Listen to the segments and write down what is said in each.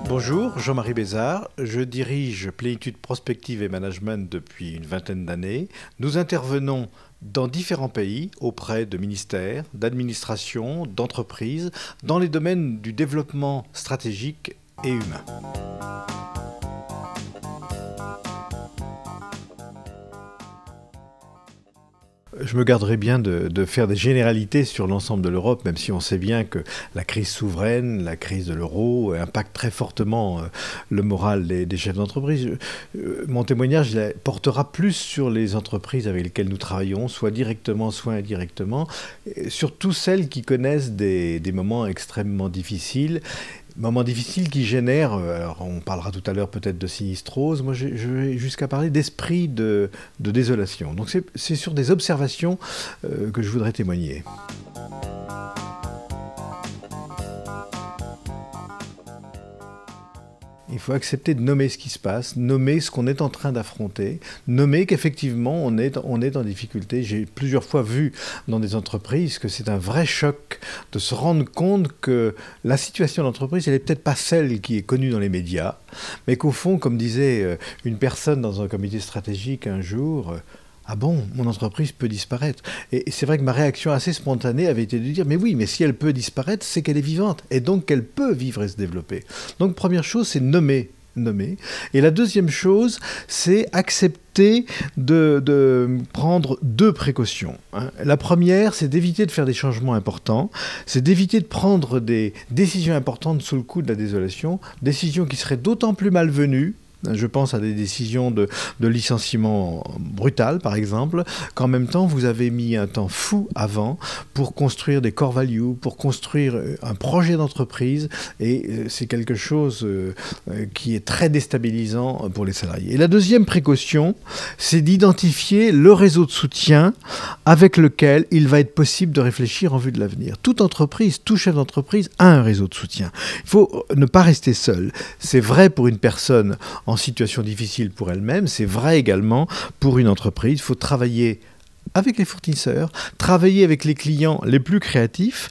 Bonjour, Jean-Marie Bézard. Je dirige Plénitude Prospective et Management depuis une vingtaine d'années. Nous intervenons dans différents pays auprès de ministères, d'administrations, d'entreprises, dans les domaines du développement stratégique et humain. Je me garderai bien de faire des généralités sur l'ensemble de l'Europe, même si on sait bien que la crise souveraine, la crise de l'euro impacte très fortement le moral des chefs d'entreprise. Mon témoignage portera plus sur les entreprises avec lesquelles nous travaillons, soit directement, soit indirectement, surtout celles qui connaissent des moments extrêmement difficiles. Moments difficiles qui génèrent, alors on parlera tout à l'heure peut-être de sinistrose, moi je vais jusqu'à parler d'esprit de désolation. Donc c'est sur des observations que je voudrais témoigner. Il faut accepter de nommer ce qui se passe, nommer ce qu'on est en train d'affronter, nommer qu'effectivement on est en difficulté. J'ai plusieurs fois vu dans des entreprises que c'est un vrai choc de se rendre compte que la situation de l'entreprise, elle n'est peut-être pas celle qui est connue dans les médias, mais qu'au fond, comme disait une personne dans un comité stratégique un jour, ah bon, mon entreprise peut disparaître. Et c'est vrai que ma réaction assez spontanée avait été de dire, mais oui, mais si elle peut disparaître, c'est qu'elle est vivante, et donc qu'elle peut vivre et se développer. Donc première chose, c'est nommer. Et la deuxième chose, c'est accepter de prendre deux précautions. La première, c'est d'éviter de faire des changements importants, c'est d'éviter de prendre des décisions importantes sous le coup de la désolation, décisions qui seraient d'autant plus malvenues. Je pense à des décisions de licenciement brutal, par exemple, qu'en même temps, vous avez mis un temps fou avant pour construire des core values, pour construire un projet d'entreprise, et c'est quelque chose qui est très déstabilisant pour les salariés. Et la deuxième précaution, c'est d'identifier le réseau de soutien avec lequel il va être possible de réfléchir en vue de l'avenir. Toute entreprise, tout chef d'entreprise a un réseau de soutien. Il faut ne pas rester seul. C'est vrai pour une personne en situation difficile pour elle-même, c'est vrai également pour une entreprise. Il faut travailler avec les fournisseurs, travailler avec les clients les plus créatifs.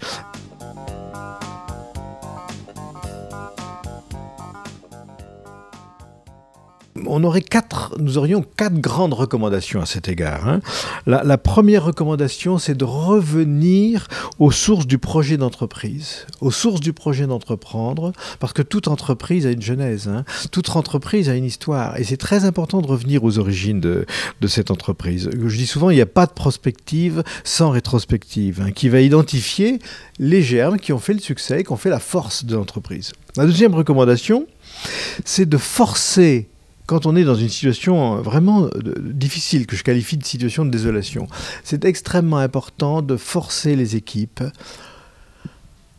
Nous aurions quatre grandes recommandations à cet égard. La première recommandation, c'est de revenir aux sources du projet d'entreprise, aux sources du projet d'entreprendre, parce que toute entreprise a une genèse, toute entreprise a une histoire, et c'est très important de revenir aux origines de cette entreprise. Je dis souvent, il n'y a pas de prospective sans rétrospective, qui va identifier les germes qui ont fait le succès, qui ont fait la force de l'entreprise. La deuxième recommandation, c'est de forcer. Quand on est dans une situation vraiment difficile, que je qualifie de situation de désolation, c'est extrêmement important de forcer les équipes,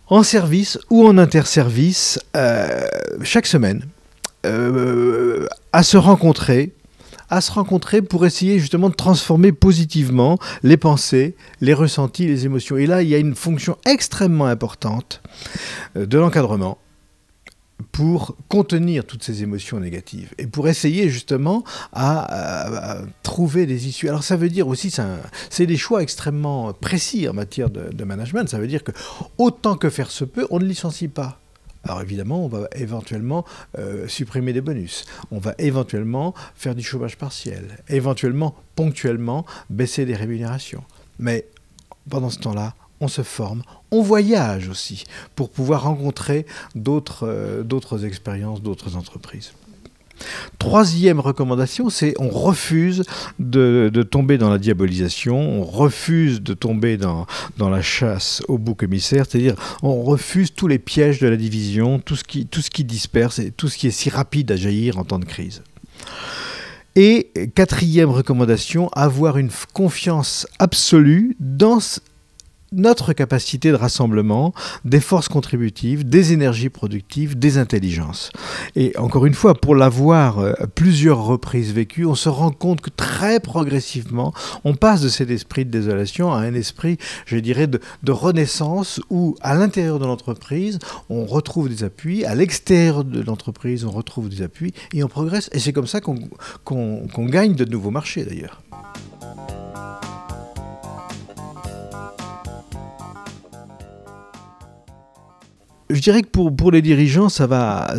en service ou en interservice, chaque semaine, à se rencontrer pour essayer justement de transformer positivement les pensées, les ressentis, les émotions. Et là, il y a une fonction extrêmement importante de l'encadrement, pour contenir toutes ces émotions négatives et pour essayer justement à trouver des issues. Alors ça veut dire aussi, c'est des choix extrêmement précis en matière de management. Ça veut dire que autant que faire se peut, on ne licencie pas. Alors évidemment, on va éventuellement supprimer des bonus. On va éventuellement faire du chômage partiel. Éventuellement, ponctuellement, baisser des rémunérations. Mais pendant ce temps-là, on se forme, on voyage aussi pour pouvoir rencontrer d'autres expériences, d'autres entreprises. Troisième recommandation, c'est on refuse de tomber dans la diabolisation, on refuse de tomber dans la chasse au bouc émissaire, c'est-à-dire on refuse tous les pièges de la division, tout ce qui disperse et tout ce qui est si rapide à jaillir en temps de crise. Et quatrième recommandation, avoir une confiance absolue dans notre capacité de rassemblement, des forces contributives, des énergies productives, des intelligences. Et encore une fois, pour l'avoir plusieurs reprises vécu, on se rend compte que très progressivement, on passe de cet esprit de désolation à un esprit, je dirais, de renaissance où, à l'intérieur de l'entreprise, on retrouve des appuis, à l'extérieur de l'entreprise, on retrouve des appuis, et on progresse. Et c'est comme ça qu'on gagne de nouveaux marchés, d'ailleurs. Je dirais que pour les dirigeants, ça va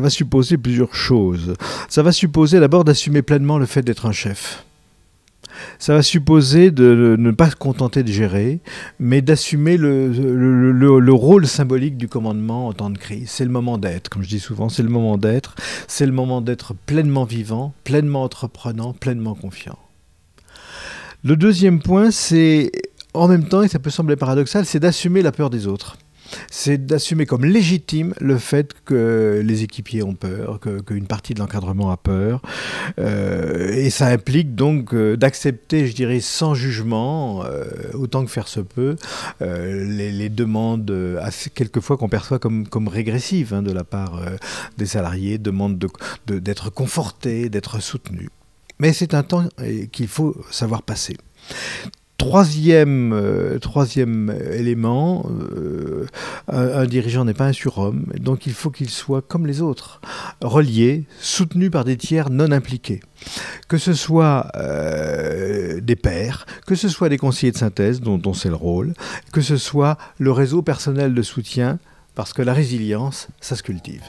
supposer plusieurs choses. Ça va supposer d'abord d'assumer pleinement le fait d'être un chef. Ça va supposer de ne pas se contenter de gérer, mais d'assumer le rôle symbolique du commandement en temps de crise. C'est le moment d'être, comme je dis souvent, c'est le moment d'être. C'est le moment d'être pleinement vivant, pleinement entreprenant, pleinement confiant. Le deuxième point, c'est, en même temps, et ça peut sembler paradoxal, c'est d'assumer la peur des autres. C'est d'assumer comme légitime le fait que les équipiers ont peur, qu'une partie de l'encadrement a peur. Et ça implique donc d'accepter, je dirais, sans jugement, autant que faire se peut, les demandes, quelquefois qu'on perçoit comme régressives de la part des salariés, demandes d'être confortés, d'être soutenus. Mais c'est un temps qu'il faut savoir passer. Troisième élément, un dirigeant n'est pas un surhomme, donc il faut qu'il soit comme les autres, relié, soutenu par des tiers non impliqués. Que ce soit des pairs, que ce soit des conseillers de synthèse, dont c'est le rôle, que ce soit le réseau personnel de soutien, parce que la résilience, ça se cultive.